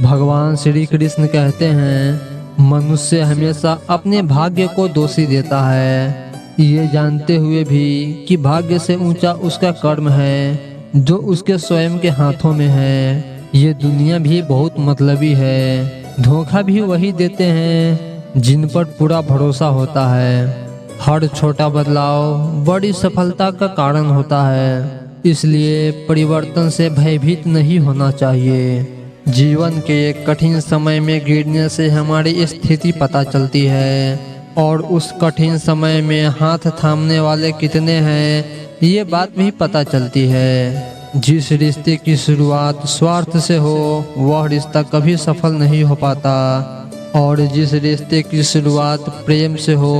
भगवान श्री कृष्ण कहते हैं, मनुष्य हमेशा अपने भाग्य को दोषी देता है, ये जानते हुए भी कि भाग्य से ऊंचा उसका कर्म है जो उसके स्वयं के हाथों में है। ये दुनिया भी बहुत मतलबी है, धोखा भी वही देते हैं जिन पर पूरा भरोसा होता है। हर छोटा बदलाव बड़ी सफलता का कारण होता है, इसलिए परिवर्तन से भयभीत नहीं होना चाहिए। जीवन के कठिन समय में गिरने से हमारी स्थिति पता चलती है, और उस कठिन समय में हाथ थामने वाले कितने हैं ये बात भी पता चलती है। जिस रिश्ते की शुरुआत स्वार्थ से हो वह रिश्ता कभी सफल नहीं हो पाता, और जिस रिश्ते की शुरुआत प्रेम से हो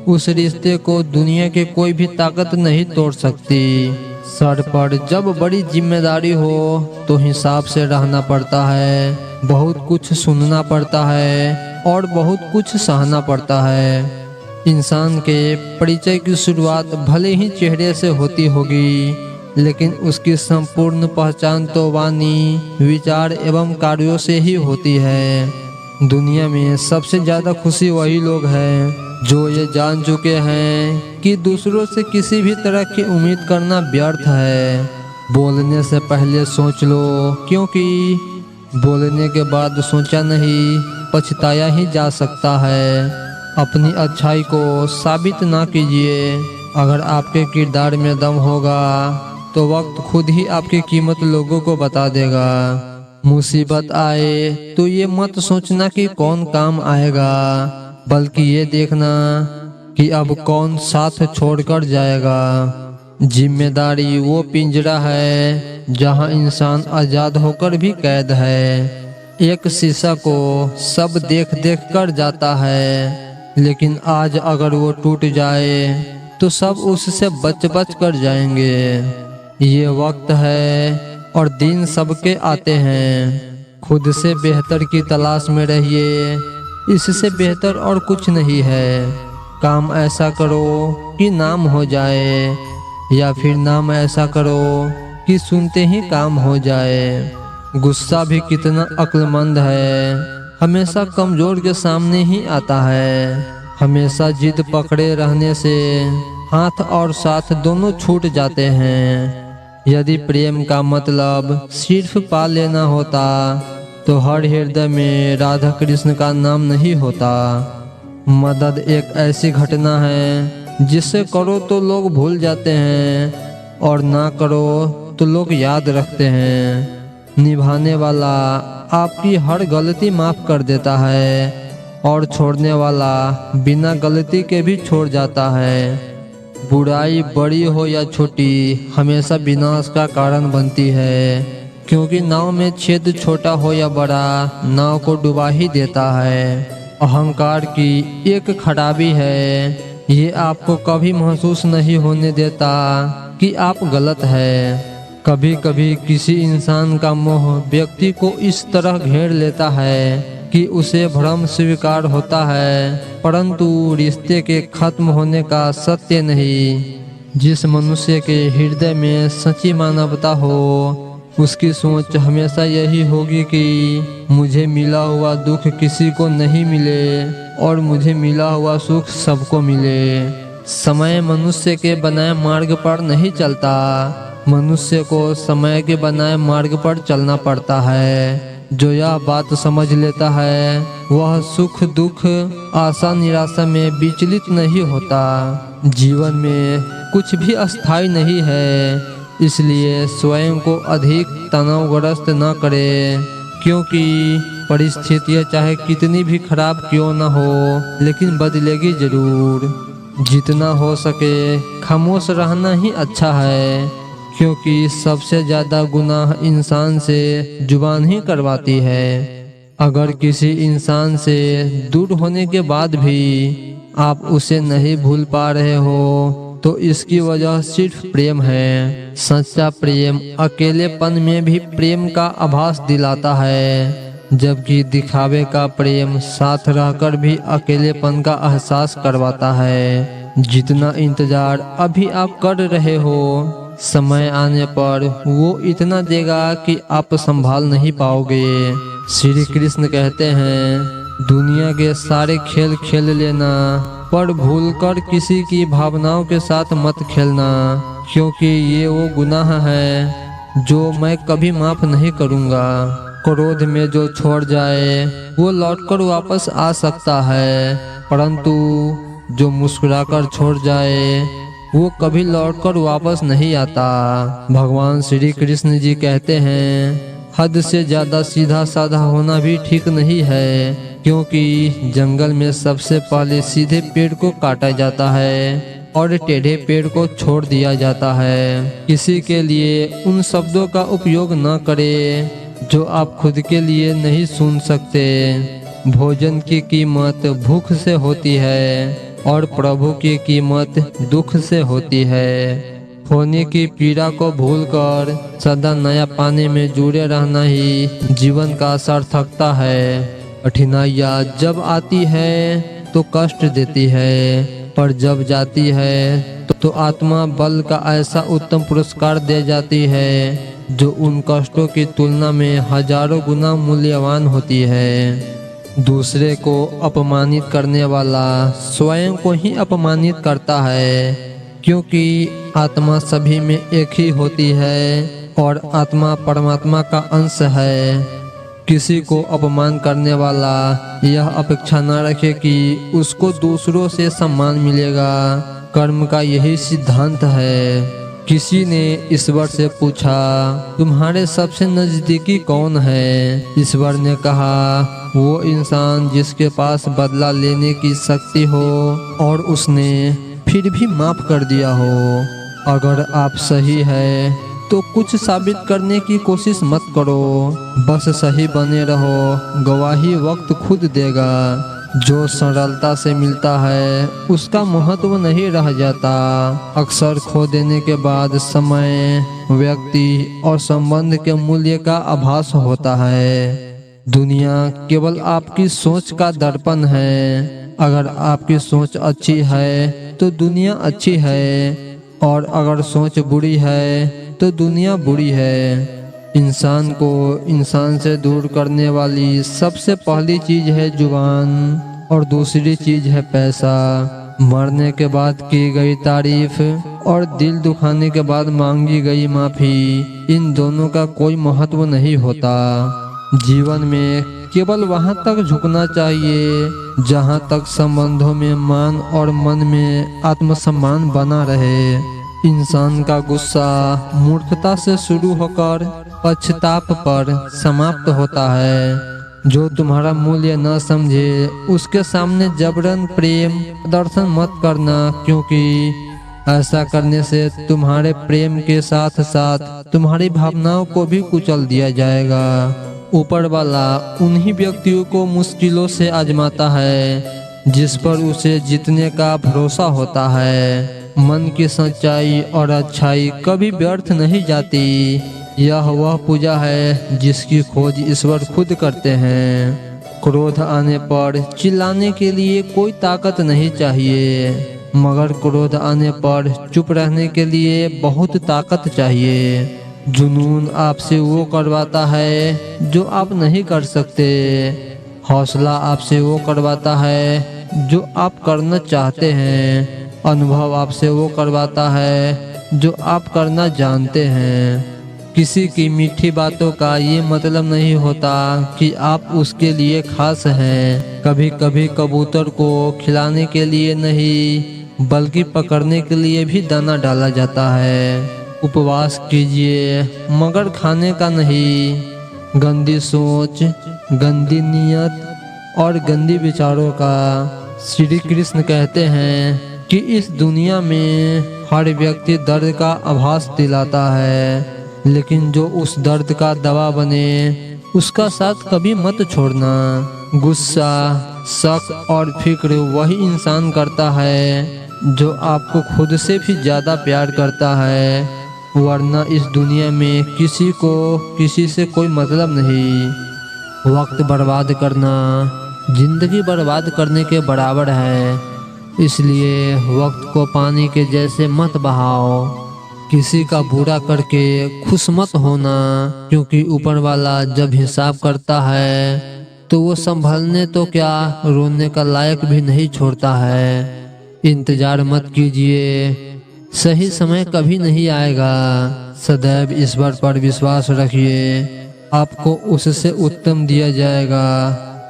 उस रिश्ते को दुनिया के कोई भी ताकत नहीं तोड़ सकती। सर पर जब बड़ी जिम्मेदारी हो तो हिसाब से रहना पड़ता है, बहुत कुछ सुनना पड़ता है और बहुत कुछ सहना पड़ता है। इंसान के परिचय की शुरुआत भले ही चेहरे से होती होगी, लेकिन उसकी संपूर्ण पहचान तो वाणी, विचार एवं कार्यों से ही होती है। दुनिया में सबसे ज़्यादा खुशी वही लोग हैं जो ये जान चुके हैं कि दूसरों से किसी भी तरह की उम्मीद करना व्यर्थ है। बोलने से पहले सोच लो, क्योंकि बोलने के बाद सोचा नहीं पछताया ही जा सकता है। अपनी अच्छाई को साबित ना कीजिए, अगर आपके किरदार में दम होगा तो वक्त खुद ही आपकी कीमत लोगों को बता देगा। मुसीबत आए तो ये मत सोचना कि कौन काम आएगा, बल्कि ये देखना कि अब कौन साथ छोड़कर जाएगा। जिम्मेदारी वो पिंजरा है जहां इंसान आजाद होकर भी कैद है। एक शीशा को सब देख देख कर जाता है, लेकिन आज अगर वो टूट जाए तो सब उससे बच बच कर जाएंगे। ये वक्त है और दिन सबके आते हैं। खुद से बेहतर की तलाश में रहिए, इससे बेहतर और कुछ नहीं है। काम ऐसा करो कि नाम हो जाए, या फिर नाम ऐसा करो कि सुनते ही काम हो जाए। गुस्सा भी कितना अक्लमंद है, हमेशा कमजोर के सामने ही आता है। हमेशा जिद पकड़े रहने से हाथ और साथ दोनों छूट जाते हैं। यदि प्रेम का मतलब सिर्फ पा लेना होता तो हर हृदय में राधा कृष्ण का नाम नहीं होता। मदद एक ऐसी घटना है जिसे करो तो लोग भूल जाते हैं, और ना करो तो लोग याद रखते हैं। निभाने वाला आपकी हर गलती माफ कर देता है, और छोड़ने वाला बिना गलती के भी छोड़ जाता है। बुराई बड़ी हो या छोटी हमेशा विनाश का कारण बनती है, क्योंकि नाव में छेद छोटा हो या बड़ा नाव को डुबा ही देता है। अहंकार की एक खराबी है, ये आपको कभी महसूस नहीं होने देता कि आप गलत है। कभी कभी किसी इंसान का मोह व्यक्ति को इस तरह घेर लेता है कि उसे भ्रम स्वीकार होता है, परंतु रिश्ते के खत्म होने का सत्य नहीं। जिस मनुष्य के हृदय में सच्ची मानवता हो उसकी सोच हमेशा यही होगी कि मुझे मिला हुआ दुख किसी को नहीं मिले और मुझे मिला हुआ सुख सबको मिले। समय मनुष्य के बनाए मार्ग पर नहीं चलता, मनुष्य को समय के बनाए मार्ग पर चलना पड़ता है। जो यह बात समझ लेता है वह सुख दुख आशा निराशा में विचलित नहीं होता। जीवन में कुछ भी अस्थायी नहीं है, इसलिए स्वयं को अधिक तनावग्रस्त न करें, क्योंकि परिस्थितियां चाहे कितनी भी खराब क्यों न हो लेकिन बदलेगी जरूर। जितना हो सके खामोश रहना ही अच्छा है, क्योंकि सबसे ज़्यादा गुनाह इंसान से जुबान ही करवाती है। अगर किसी इंसान से दूर होने के बाद भी आप उसे नहीं भूल पा रहे हो तो इसकी वजह सिर्फ प्रेम है। सच्चा प्रेम अकेलेपन में भी प्रेम का आभास दिलाता है, जबकि दिखावे का प्रेम साथ रहकर भी अकेलेपन का एहसास करवाता है। जितना इंतजार अभी आप कर रहे हो समय आने पर वो इतना देगा कि आप संभाल नहीं पाओगे। श्री कृष्ण कहते हैं दुनिया के सारे खेल खेल लेना, पर भूलकर किसी की भावनाओं के साथ मत खेलना, क्योंकि ये वो गुनाह है जो मैं कभी माफ नहीं करूँगा। क्रोध में जो छोड़ जाए वो लौटकर वापस आ सकता है, परंतु जो मुस्कुराकर छोड़ जाए वो कभी लौटकर वापस नहीं आता। भगवान श्री कृष्ण जी कहते हैं हद से ज्यादा सीधा साधा होना भी ठीक नहीं है, क्योंकि जंगल में सबसे पहले सीधे पेड़ को काटा जाता है और टेढ़े पेड़ को छोड़ दिया जाता है। किसी के लिए उन शब्दों का उपयोग न करें जो आप खुद के लिए नहीं सुन सकते। भोजन की कीमत भूख से होती है और प्रभु की कीमत दुख से होती है। खोने की पीड़ा को भूलकर सदा नया पाने में जुड़े रहना ही जीवन का सार्थकता है। कठिनाइयाँ जब आती है तो कष्ट देती है, पर जब जाती है तो आत्मा बल का ऐसा उत्तम पुरस्कार दे जाती है जो उन कष्टों की तुलना में हजारों गुना मूल्यवान होती है। दूसरे को अपमानित करने वाला स्वयं को ही अपमानित करता है, क्योंकि आत्मा सभी में एक ही होती है और आत्मा परमात्मा का अंश है। किसी को अपमान करने वाला यह अपेक्षा न रखे कि उसको दूसरों से सम्मान मिलेगा। कर्म का यही सिद्धांत है। किसी ने ईश्वर से पूछा तुम्हारे सबसे नजदीकी कौन है? ईश्वर ने कहा वो इंसान जिसके पास बदला लेने की शक्ति हो और उसने फिर भी माफ कर दिया हो। अगर आप सही है तो कुछ साबित करने की कोशिश मत करो, बस सही बने रहो, गवाही वक्त खुद देगा। जो सरलता से मिलता है उसका महत्व नहीं रह जाता। अक्सर खो देने के बाद समय, व्यक्ति और संबंध के मूल्य का आभास होता है। दुनिया केवल आपकी सोच का दर्पण है। अगर आपकी सोच अच्छी है तो दुनिया अच्छी है, और अगर सोच बुरी है तो दुनिया बुरी है। इंसान को इंसान से दूर करने वाली सबसे पहली चीज है जुबान, और दूसरी चीज है पैसा। मरने के बाद की गई तारीफ और दिल दुखाने के बाद मांगी गई माफी, इन दोनों का कोई महत्व नहीं होता। जीवन में केवल वहां तक झुकना चाहिए जहां तक संबंधों में मान और मन में आत्मसम्मान बना रहे। इंसान का गुस्सा मूर्खता से शुरू होकर पश्चाताप पर समाप्त होता है। जो तुम्हारा मूल्य न समझे उसके सामने जबरन प्रेम प्रदर्शन मत करना, क्योंकि ऐसा करने से तुम्हारे प्रेम के साथ साथ तुम्हारी भावनाओं को भी कुचल दिया जाएगा। ऊपर वाला उन्हीं व्यक्तियों को मुश्किलों से आजमाता है जिस पर उसे जीतने का भरोसा होता है। मन की सच्चाई और अच्छाई कभी व्यर्थ नहीं जाती। यह वह पूजा है जिसकी खोज ईश्वर खुद करते हैं। क्रोध आने पर चिल्लाने के लिए कोई ताकत नहीं चाहिए, मगर क्रोध आने पर चुप रहने के लिए बहुत ताकत चाहिए। जुनून आपसे वो करवाता है जो आप नहीं कर सकते। हौसला आपसे वो करवाता है जो आप करना चाहते हैं। अनुभव आपसे वो करवाता है जो आप करना जानते हैं। किसी की मीठी बातों का ये मतलब नहीं होता कि आप उसके लिए खास हैं। कभी कभी कबूतर को खिलाने के लिए नहीं बल्कि पकड़ने के लिए भी दाना डाला जाता है। उपवास कीजिए मगर खाने का नहीं। गंदी सोच, गंदी नीयत और गंदी विचारों का। श्री कृष्ण कहते हैं कि इस दुनिया में हर व्यक्ति दर्द का आभास दिलाता है, लेकिन जो उस दर्द का दवा बने उसका साथ कभी मत छोड़ना। गुस्सा, शक और फिक्र वही इंसान करता है जो आपको खुद से भी ज्यादा प्यार करता है, वरना इस दुनिया में किसी को किसी से कोई मतलब नहीं। वक्त बर्बाद करना जिंदगी बर्बाद करने के बराबर है, इसलिए वक्त को पानी के जैसे मत बहाओ। किसी का बुरा करके खुश मत होना, क्योंकि ऊपर वाला जब हिसाब करता है तो वो संभलने तो क्या रोने का लायक भी नहीं छोड़ता है। इंतजार मत कीजिए, सही समय कभी नहीं आएगा। सदैव ईश्वर पर विश्वास रखिए, आपको उससे उत्तम दिया जाएगा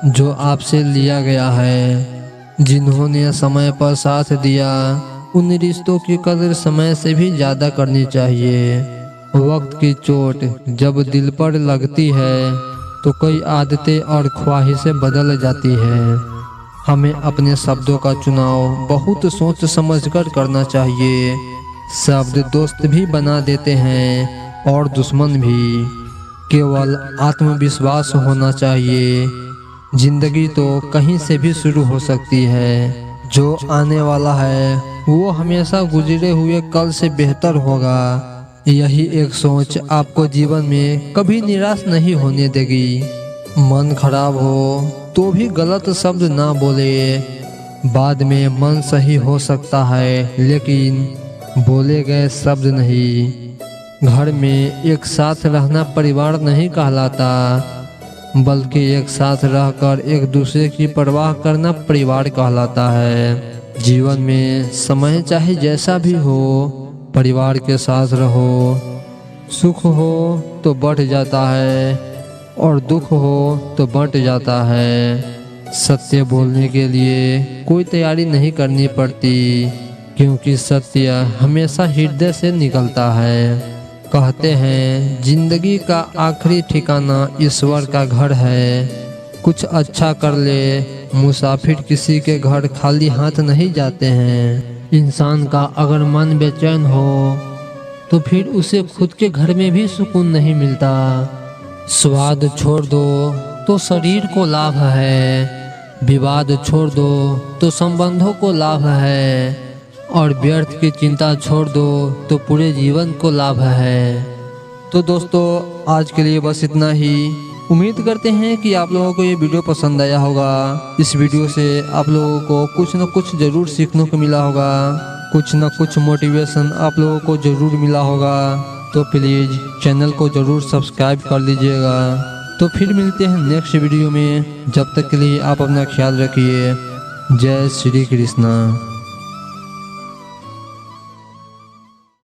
जो आपसे लिया गया है। जिन्होंने समय पर साथ दिया उन रिश्तों की कदर समय से भी ज्यादा करनी चाहिए। वक्त की चोट जब दिल पर लगती है तो कई आदतें और ख्वाहिशें बदल जाती है। हमें अपने शब्दों का चुनाव बहुत सोच समझकर करना चाहिए। शब्द दोस्त भी बना देते हैं और दुश्मन भी। केवल आत्मविश्वास होना चाहिए। जिंदगी तो कहीं से भी शुरू हो सकती है। जो आने वाला है वो हमेशा गुजरे हुए कल से बेहतर होगा। यही एक सोच आपको जीवन में कभी निराश नहीं होने देगी। मन खराब हो तो भी गलत शब्द ना बोले। बाद में मन सही हो सकता है लेकिन बोले गए शब्द नहीं। घर में एक साथ रहना परिवार नहीं कहलाता, बल्कि एक साथ रहकर एक दूसरे की परवाह करना परिवार कहलाता है। जीवन में समय चाहे जैसा भी हो, परिवार के साथ रहो। सुख हो तो बढ़ जाता है और दुख हो तो बंट जाता है। सत्य बोलने के लिए कोई तैयारी नहीं करनी पड़ती, क्योंकि सत्य हमेशा हृदय से निकलता है। कहते हैं जिंदगी का आखिरी ठिकाना ईश्वर का घर है। कुछ अच्छा कर ले, मुसाफिर किसी के घर खाली हाथ नहीं जाते हैं। इंसान का अगर मन बेचैन हो तो फिर उसे खुद के घर में भी सुकून नहीं मिलता। स्वाद छोड़ दो तो शरीर को लाभ है, विवाद छोड़ दो तो संबंधों को लाभ है, और व्यर्थ की चिंता छोड़ दो तो पूरे जीवन को लाभ है। तो दोस्तों आज के लिए बस इतना ही। उम्मीद करते हैं कि आप लोगों को ये वीडियो पसंद आया होगा। इस वीडियो से आप लोगों को कुछ न कुछ ज़रूर सीखने को मिला होगा, कुछ न कुछ मोटिवेशन आप लोगों को ज़रूर मिला होगा। तो प्लीज़ चैनल को ज़रूर सब्सक्राइब कर लीजिएगा। तो फिर मिलते हैं नेक्स्ट वीडियो में। जब तक के लिए आप अपना ख्याल रखिए। जय श्री कृष्णा।